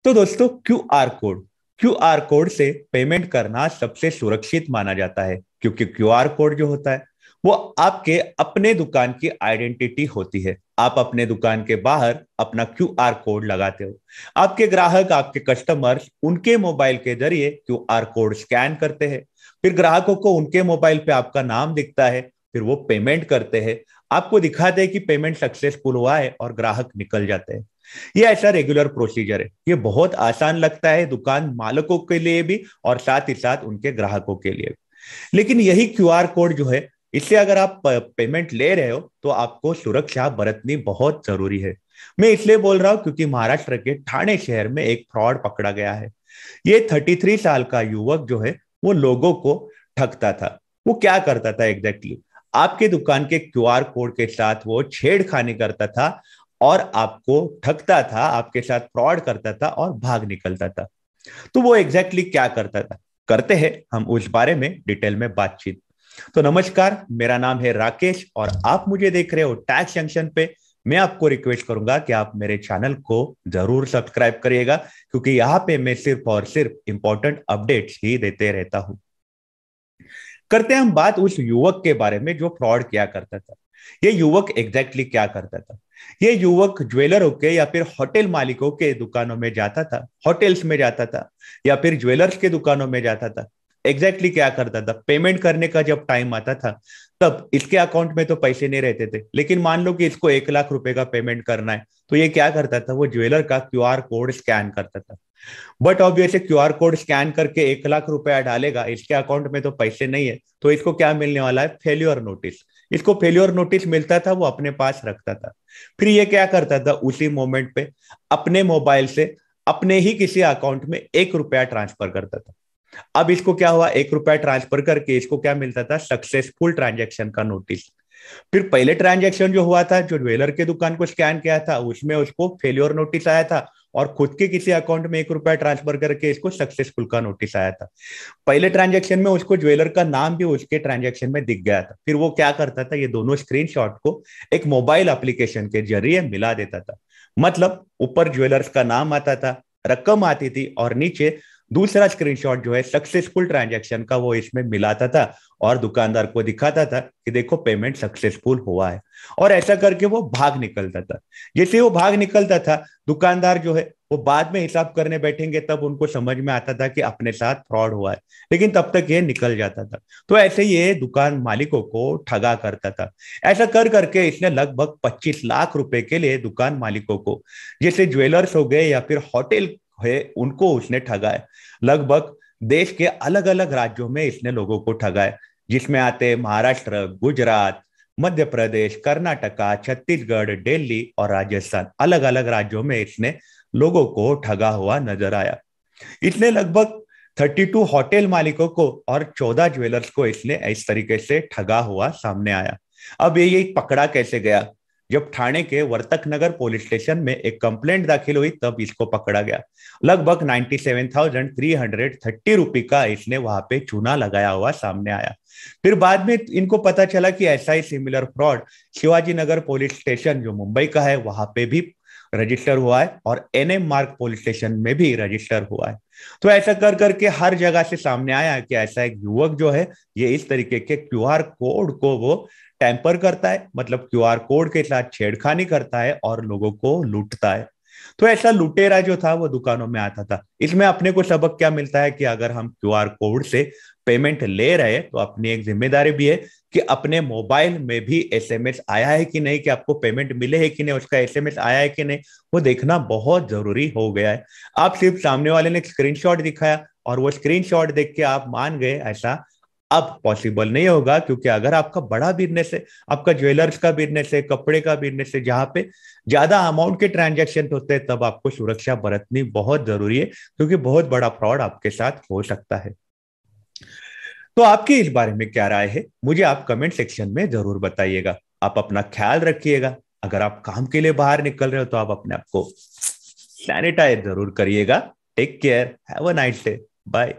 तो दोस्तों, QR code से पेमेंट करना सबसे सुरक्षित माना जाता है, क्योंकि क्यूआर कोड जो होता है वो आपके अपने दुकान की आइडेंटिटी होती है। आप अपने दुकान के बाहर अपना क्यूआर कोड लगाते हो। आपके ग्राहक, आपके कस्टमर्स उनके मोबाइल के जरिए क्यूआर कोड स्कैन करते हैं। फिर ग्राहकों को उनके मोबाइल पे आपका नाम दिखता है। फिर वो पेमेंट करते हैं। आपको दिखाते हैं कि पेमेंट सक्सेसफुल हुआ है और ग्राहक निकल जाते हैं। ये ऐसा रेगुलर प्रोसीजर है। ये बहुत आसान लगता है दुकान मालिकों के लिए भी और साथ ही साथ उनके ग्राहकों के लिए भी। लेकिन यही क्यूआर कोड जो है, इससे अगर आप पेमेंट ले रहे हो तो आपको सुरक्षा बरतनी बहुत जरूरी है। मैं इसलिए बोल रहा हूं क्योंकि महाराष्ट्र के ठाणे शहर में एक फ्रॉड पकड़ा गया है। ये 33 साल का युवक जो है वो लोगों को ठगता था। वो क्या करता था एग्जैक्टली? आपके दुकान के क्यूआर कोड के साथ वो छेड़खानी करता था और आपको ठगता था, आपके साथ फ्रॉड करता था और भाग निकलता था। तो वो एग्जैक्टली क्या करता था, करते हैं हम उस बारे में डिटेल में बातचीत। तो नमस्कार, मेरा नाम है राकेश और आप मुझे देख रहे हो टैक्स जंक्शन पे। मैं आपको रिक्वेस्ट करूंगा कि आप मेरे चैनल को जरूर सब्सक्राइब करिएगा, क्योंकि यहाँ पे मैं सिर्फ और सिर्फ इंपॉर्टेंट अपडेट्स ही देते रहता हूँ। करते हैं हम बात उस युवक के बारे में जो फ्रॉड किया करता था। ये युवक एग्जैक्टली क्या करता था? ये युवक ज्वेलरों के या फिर होटल मालिकों के दुकानों में जाता था, होटल्स में जाता था या फिर ज्वेलर्स के दुकानों में जाता था। एग्जैक्टली क्या करता था? पेमेंट करने का जब टाइम आता था, तब इसके अकाउंट में तो पैसे नहीं रहते थे, लेकिन मान लो कि इसको 1 लाख रुपए का पेमेंट करना है, तो ये क्या करता था? वो ज्वेलर का क्यूआर कोड स्कैन करता था। But obviously QR code scan करके 1 लाख रुपया डालेगा, इसके अकाउंट में तो पैसे नहीं है, तो इसको क्या मिलने वाला है? Failure notice. इसको फेल्योर नोटिस मिलता था, वो अपने पास रखता था। फिर ये क्या करता था? उसी मोमेंट पे अपने मोबाइल से अपने ही किसी अकाउंट में 1 रुपया ट्रांसफर करता था। अब इसको क्या हुआ? 1 रुपया ट्रांसफर करके इसको क्या मिलता था? सक्सेसफुल ट्रांजेक्शन का नोटिस। फिर पहले ट्रांजैक्शन जो हुआ था, जो ज्वेलर के दुकान को स्कैन किया था, उसमें उसको फेल्योर नोटिस आया था और खुद के किसी अकाउंट में 1 रुपया ट्रांसफर करके इसको सक्सेसफुल का नोटिस आया था। पहले ट्रांजैक्शन में उसको ज्वेलर का नाम भी उसके ट्रांजैक्शन में दिख गया था। फिर वो क्या करता था? ये दोनों स्क्रीनशॉट को एक मोबाइल एप्लीकेशन के जरिए मिला देता था। मतलब ऊपर ज्वेलर्स का नाम आता था, रकम आती थी और नीचे दूसरा स्क्रीनशॉट जो है सक्सेसफुल ट्रांजैक्शन का, वो इसमें मिलाता था और दुकानदार को दिखाता था कि देखो पेमेंट सक्सेसफुल हुआ है। और ऐसा करके वो भाग निकलता था। जैसे वो भाग निकलता था, दुकानदार जो है वो बाद में हिसाब करने बैठेंगे तब उनको समझ में आता था कि अपने साथ फ्रॉड हुआ है, लेकिन तब तक ये निकल जाता था। तो ऐसे ये दुकान मालिकों को ठगा करता था। ऐसा कर करके इसने लगभग 25 लाख रुपए के लिए दुकान मालिकों को, जैसे ज्वेलर्स हो गए या फिर होटल है, उनको उसने ठगा है। लगभग देश के अलग अलग राज्यों में इसने लोगों को ठगा है, जिसमें आते महाराष्ट्र, गुजरात, मध्य प्रदेश, कर्नाटका, छत्तीसगढ़, दिल्ली और राजस्थान। अलग अलग राज्यों में इसने लोगों को ठगा हुआ नजर आया। इसने लगभग 32 होटल मालिकों को और 14 ज्वेलर्स को इसने इस तरीके से ठगा हुआ सामने आया। अब ये पकड़ा कैसे गया? जब ठाणे के वर्तक नगर पुलिस स्टेशन में एक कंप्लेंट दाखिल हुई, तब इसको पकड़ा गया। लगभग 97,330 रुपए का इसने वहां पे चूना लगाया हुआ सामने आया। फिर बाद में इनको पता चला कि ऐसा ही similar fraud Shivaji Nagar police station जो मुंबई का है, वहां पे भी रजिस्टर हुआ है और एनएम मार्ग पुलिस स्टेशन में भी रजिस्टर हुआ है। तो ऐसा कर करके हर जगह से सामने आया कि ऐसा एक युवक जो है, ये इस तरीके के क्यूआर कोड को वो टैंपर करता है, मतलब क्यूआर कोड के साथ छेड़खानी करता है और लोगों को लूटता है। तो ऐसा लुटेरा जो था वो दुकानों में आता था। इसमें अपने को सबक क्या मिलता है कि अगर हम क्यूआर कोड से पेमेंट ले रहे हैं तो अपनी एक जिम्मेदारी भी है कि अपने मोबाइल में भी एसएमएस आया है कि नहीं, कि आपको पेमेंट मिले है कि नहीं, उसका एसएमएस आया है कि नहीं, वो देखना बहुत जरूरी हो गया है। आप सिर्फ सामने वाले ने स्क्रीनशॉट दिखाया और वो स्क्रीनशॉट देख के आप मान गए, ऐसा अब पॉसिबल नहीं होगा। क्योंकि अगर आपका बड़ा बिजनेस है, आपका ज्वेलर्स का बिजनेस है, कपड़े का बिजनेस है, जहां पे ज्यादा अमाउंट के ट्रांजैक्शन होते हैं, तब आपको सुरक्षा बरतनी बहुत जरूरी है, क्योंकि बहुत बड़ा फ्रॉड आपके साथ हो सकता है। तो आपकी इस बारे में क्या राय है, मुझे आप कमेंट सेक्शन में जरूर बताइएगा। आप अपना ख्याल रखिएगा। अगर आप काम के लिए बाहर निकल रहे हो तो आप अपने आप को सैनिटाइज जरूर करिएगा। Take care, have a nice day, bye.